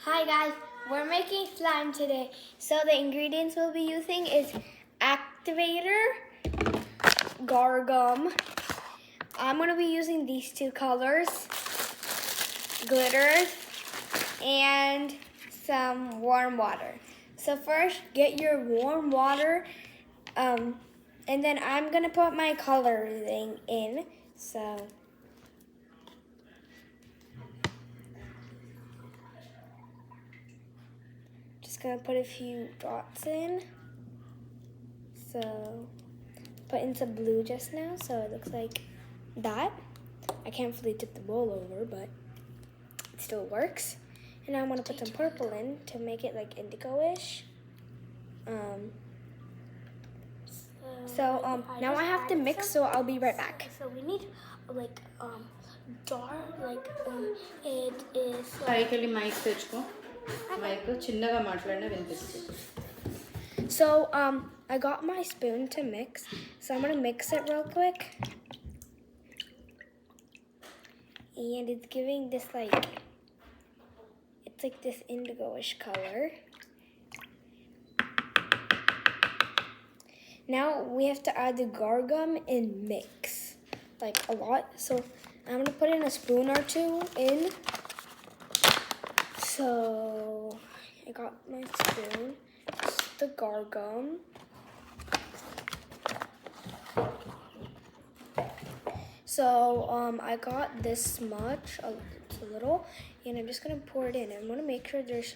Hi guys, we're making slime today. So the ingredients we'll be using is activator, gargum. I'm going to be using these two colors, glitters, and some warm water. So first, get your warm water, and then I'm going to put my coloring in. So just gonna put a few dots in. So put in some blue just now, so it looks like that. I can't fully tip the bowl over, but it still works. And now I'm gonna put some purple in to make it like indigo-ish. Now I have to mix, so I'll be right back. So we need dark, it is. పైకెళ్ళి mic తెచ్చుకో mic చిన్నగా మాట్లాడినా వినిపిస్తుంది. So I got my spoon to mix, so I'm gonna mix it real quick. And it's giving this it's like this indigo-ish color. Now we have to add the gargum and mix, like a lot. So I'm gonna put in a spoon or two in. So I got my spoon, the gargum. So I got this much, it's a little, and I'm just gonna pour it in. I'm gonna make sure there's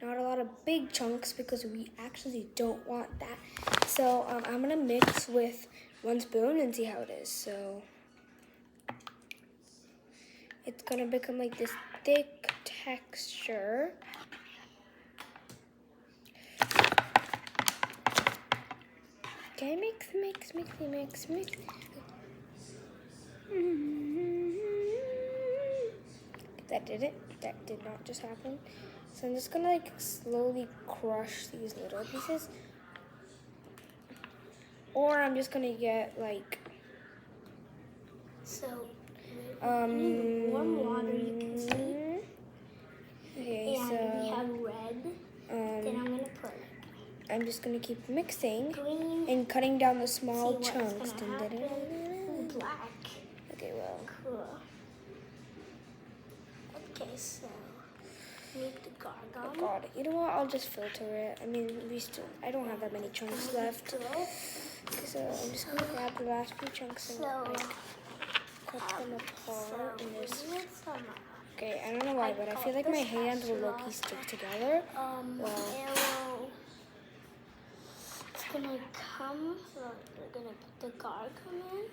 not a lot of big chunks because we actually don't want that. So I'm gonna mix with one spoon and see how it is. So it's gonna become like this thick texture. Okay, mix. That did it. That did not just happen. So I'm just gonna slowly crush these little pieces. Or I'm just gonna get So we need warm water, you can see. Okay, and so we have red. Then I'm gonna put I'm just gonna keep mixing green and cutting down the small see what's chunks. gonna happen. Black. Okay, well. Cool. Okay, so need the gargum. Oh God, you know what? I'll just filter it. I mean, I don't have that many chunks left. So I'm just gonna grab the last few chunks and cut them apart in this. Okay, I don't know why, but I feel like my hands will low-key stick together. It's gonna come, so we're gonna put the gargum in.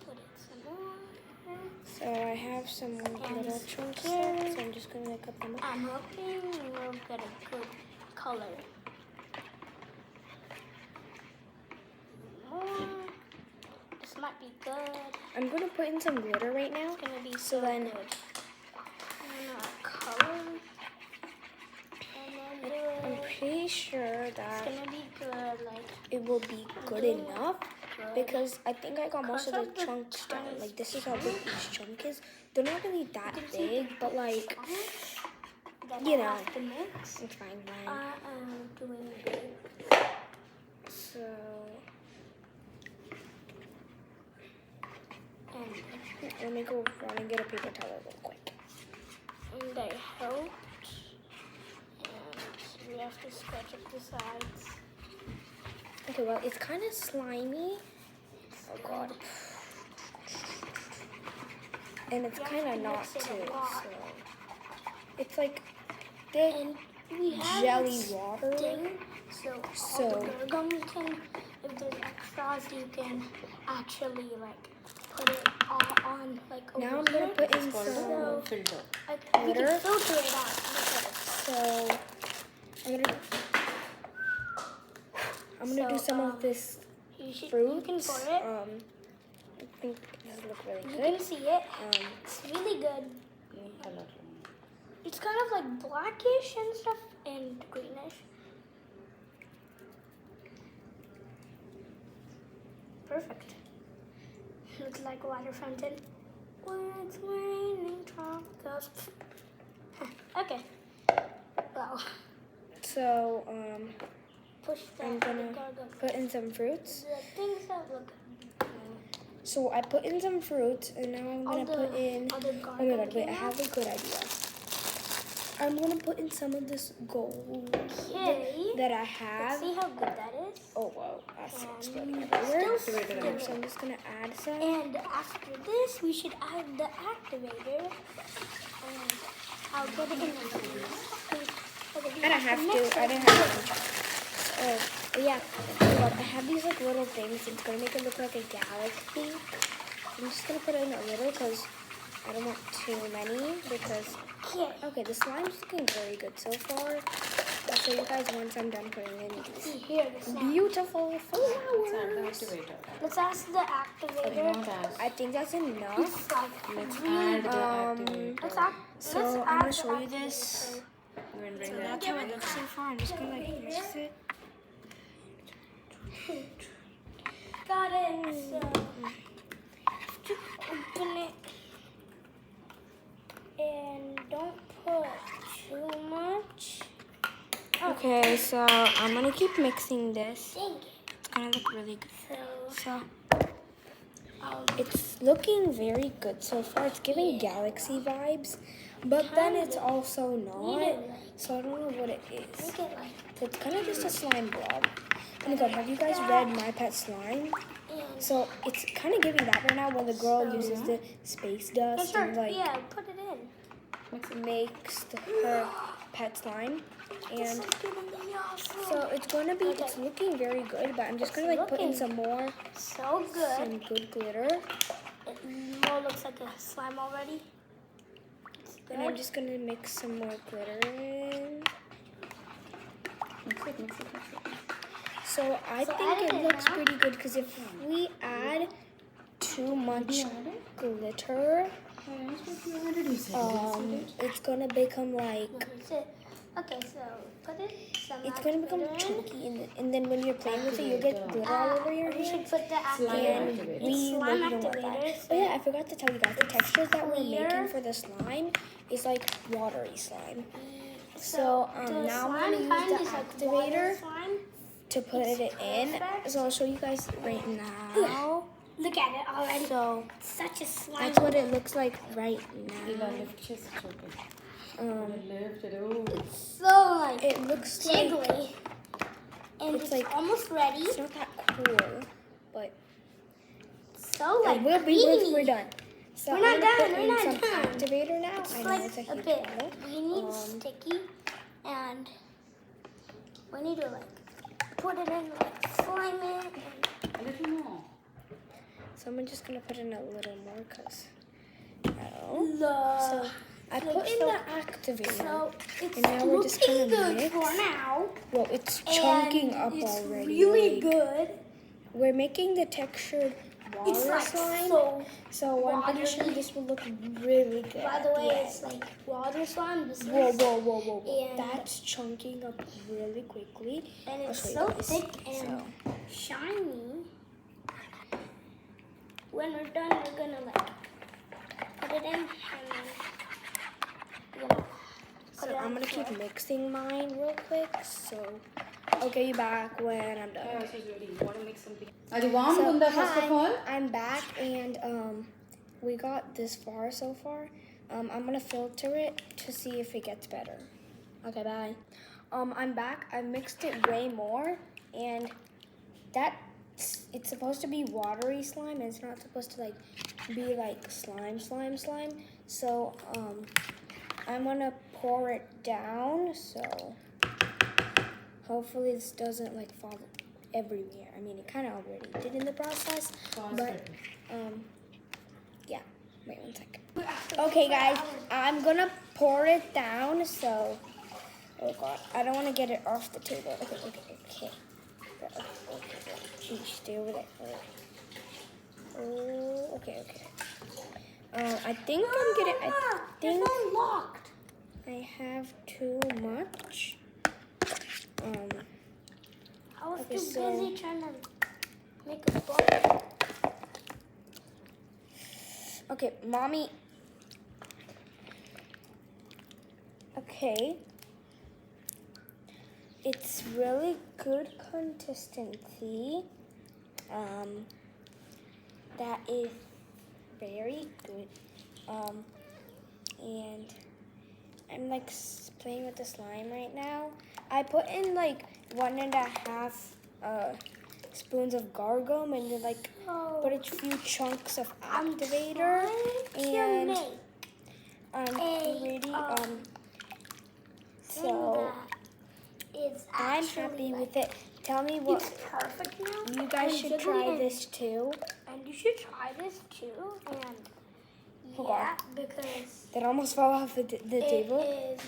Put it some more. So I have some little chunks left, so I'm just gonna cut them up. I'm hoping we'll get a good color. This might be good. I'm gonna put in some glitter right now. It's gonna be so then good. And color. And then I'm pretty sure that it's gonna be good. it will be good enough because I think I got most of the chunks down. Like this is how big each chunk is. They're not really that big, but you know, it's fine. I am doing good. So let me go run and get a paper towel real quick. And I helped. And we have to scratch up the sides. Okay, well, it's kind of slimy. Oh God. And it's kind of not too. So it's like thick jelly water. So all the gargum you can, if there's extras, you can actually put it all on over Now I'm gonna put in some filter. we can filter it out. Look at it. So I'm gonna do some of this fruit. You can pour it. I think this look really You good. can see it. It's really good. It's kind of like blackish and stuff and greenish. Perfect. Looks like a water fountain. When it's raining, tropics. Okay. Wow. So, Push that. I'm gonna put in some fruits. The things that look. So I put in some fruits, and now I'm gonna put in. All the Oh my god! Wait, I have a good idea. I'm gonna put in some of this gold that I have. Let's see how good that is. Oh wow, that's exploding And everywhere. still stir So I'm it. just gonna add some. And after this, we should add the activator. And I'll put it in the freezer. I don't have to. I don't have to. Oh yeah. Oh, I have these like little things. It's gonna make it look like a galaxy. I'm just gonna put in a little because I don't want too many because. Okay, the slime's looking very good so far. I'll show you guys once I'm done putting in these beautiful flowers. Let's ask the activator. I think that's enough. It's like Let's really add the activator. So I'm gonna show you this. We're gonna bring So the that's how it looks so far. I'm just gonna like mix it. Got it. So have to open it. And don't put too much. Okay, so I'm gonna keep mixing this. Dang it. It's gonna look really good. So I'll it's looking very good so far. It's giving galaxy vibes, but then it's also not. So I don't know what it is. make it like. So it's kind of just a slime blob. Oh my god, have you guys read My Pet Slime? And So it's kind of giving that right now when the girl uses the space dust and like yeah, put it in. makes her pet slime. This And is gonna be awesome. so it's gonna be, it's looking very good, but I'm just gonna like put in some more, So good. some good glitter. It more looks like a slime already. It's good. And I'm just gonna mix some more glitter in. Mix it, mix it, mix it. So I So think add it it looks now. pretty good because if we add too much glitter, it's gonna become like, That's it. Okay, so put it. Some it's gonna become activator in. chunky, and then when you're playing with it, you'll get glitter all over your We should hands. put the Slime activator. And activator. we Slime like, don't want that. activator, Oh yeah, I forgot to tell you guys, the textures that we're clear. making for the slime is like watery slime. So now I'm gonna use the activator to put it in. perfect. So I'll show you guys right now. Look at it already. So Such a slime. that's what it looks like right Eva, now. lift just okay. Lift it. So like It looks like jiggly. And it's it's like- almost ready. it's not that cool, but So like it will be once creamy. we're done. So We're not I'm gonna done, put we're in not some done. activator now. It's I know like it's a a huge bit. bottle. We need sticky, and we need to like put it in, like slime it. A little more. So I'm just gonna put in a little more because I don't know. And So I like put in so- the activator. so it's and now we're just looking gonna good mix. for now. Well, it's chunking and up it's already. really like, good. We're making the textured water It's like slime. so. I'm pretty sure watery. this will look really good. By at the way, end. it's like water slime. This Whoa, is, whoa, whoa, whoa, whoa. And- That's chunking up really quickly. and I'll it's show you so guys. thick and shiny. When we're done, we're gonna like put it in, and then we're gonna put So it on I'm the gonna keep floor. mixing mine real quick. So I'll get you back when I'm done. Chaos is ready. You want to make something? Are warm, Gunda, first of all? I'm back and we got this far so far. I'm gonna filter it to see if it gets better. Okay, bye. I'm back. I mixed it way more, and it's supposed to be watery slime, and it's not supposed to like be like slime. So I'm gonna pour it down. So hopefully this doesn't like fall everywhere. I mean, it kind of already did in the process, but yeah. Wait 1 second. Okay, guys, I'm gonna pour it down. So, oh god, I don't want to get it off the table. Okay. Geez, stay over there. Oh, okay. I think I'm getting. I think It's unlocked. I have too much. I was Okay, too so- busy trying to make a ball. Okay, mommy. Okay. It's really good consistency. That is very good. And I'm like playing with the slime right now. I put in like 1.5 spoons of gargum and then like put a few chunks of activator and really so I'm happy with it. Tell me what it's perfect now. you guys should try this too. And you should try this too. And Oh, yeah, God. because That almost fell off the table. it is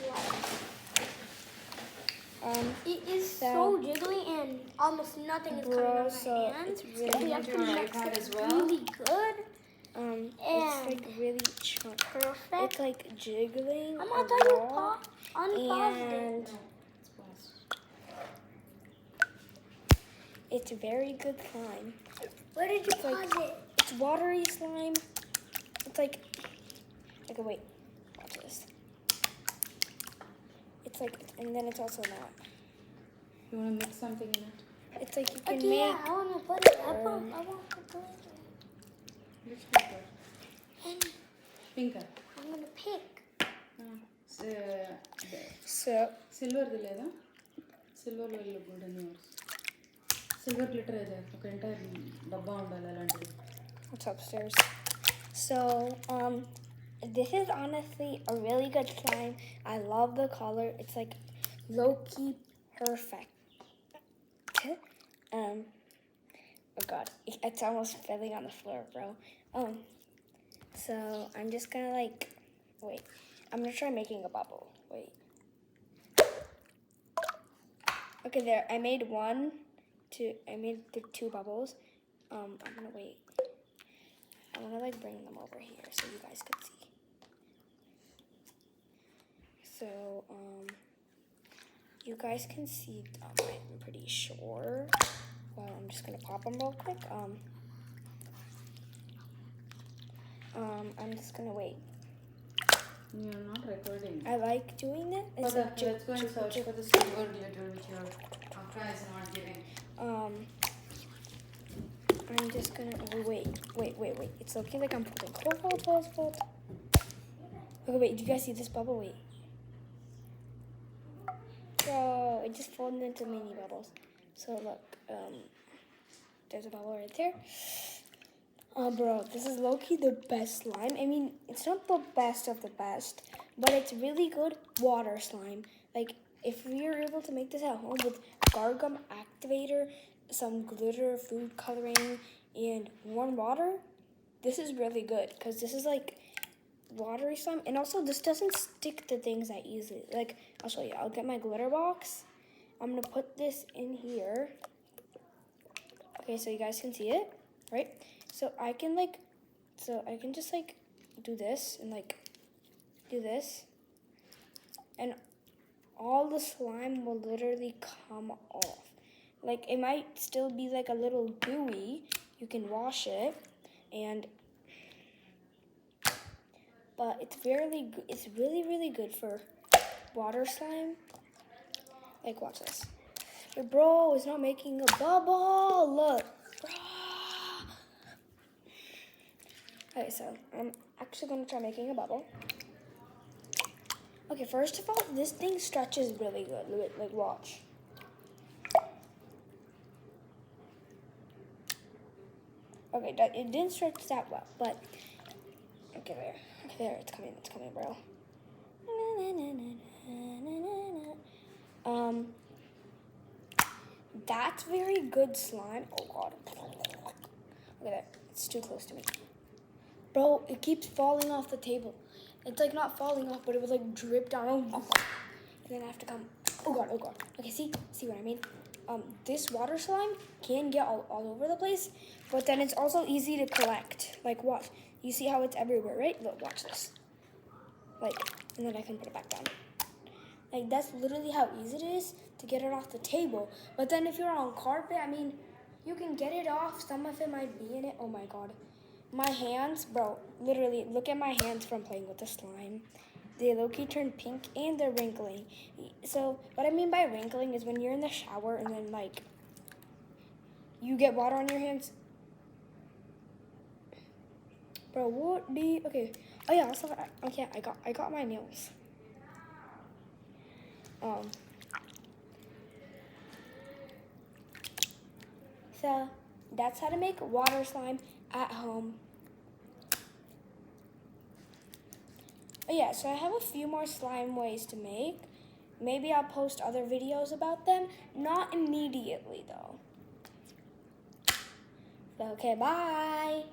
like it is so jiggly and almost nothing is coming on my hands. It's really we have to your mix iPad it as well. really good. It's like really chunky. Perfect. It's like jiggling. I'm gonna tell you unpause and it. It's paused. it's very good slime. Where did you pause it? It's watery slime. It's like okay, wait, watch this. It's like, and then it's also not. You want to mix something in it? It's like you can Okay, make. yeah, I want to put it. I want to put it. Which paper? And Pink. I'm gonna pick. So సిల్వర్ది లేదా silver వెళ్ళి golden years silver glitter అయితే ఒక entire డబ్బా ఉండాలి అలాంటిది. it's upstairs. So this is honestly a really good slime. I love the color. It's like low-key perfect. Oh god, it's almost falling on the floor, bro. So I'm just gonna like wait. I'm gonna try making a bubble. Wait. Okay, there. I made I made the 2 bubbles. I'm gonna wait. I'm gonna like bring them over here so you guys can see. So, you guys can see them, I'm pretty sure. Well, I'm just gonna pop them real quick. I'm just gonna wait. You're not recording. I like doing it. It's like Let's go and search for the silver glitter which your Akka is not giving. I'm just gonna wait. It's looking like I'm pulling. Hold. Okay, wait. Do you guys see this bubble? Wait. Bro, it just folded into mini bubbles. So look, there's a bubble right there. Bro, this is low-key the best slime. I mean, it's not the best of the best, but it's really good water slime. Like, if you're able to make this at home with gargum activator, some glitter, food coloring, and warm water, this is really good because this is like watery slime, and also this doesn't stick to things that easily. Like, I'll show you. I'll get my glitter box. I'm gonna put this in here. Okay, so you guys can see it, right? So I can just like do this and like do this, and all the slime will literally come off. Like, it might still be like a little gooey. You can wash it, but it's really good for water slime. Like, watch this. Your bro is not making a bubble. Look, bro. Okay, so I'm actually gonna try making a bubble. Okay, first of all, this thing stretches really good. Like, watch. Okay, it didn't stretch that well, but okay, there, it's coming, bro. That's very good slime. Oh god. Look at that. It's too close to me. Bro, it keeps falling off the table. It's like not falling off, but it would like drip down. And then I have to come. Oh god. Okay, see what I mean? This water slime can get all over the place, but then it's also easy to collect. Like, watch. You see how it's everywhere, right? Look, watch this. Like, and then I can put it back down. Like, that's literally how easy it is to get it off the table. But then if you're on carpet, I mean, you can get it off. Some of it might be in it. Oh my god. My hands, bro, literally, look at my hands from playing with the slime. they low-key turn pink and they're wrinkling. So what I mean by wrinkling is when you're in the shower and then like you get water on your hands. Bro, what the okay? Oh yeah, also okay, I got my nails. So that's how to make water slime at home. Oh yeah, so I have a few more slime ways to make. Maybe I'll post other videos about them. Not immediately though. So, okay, bye.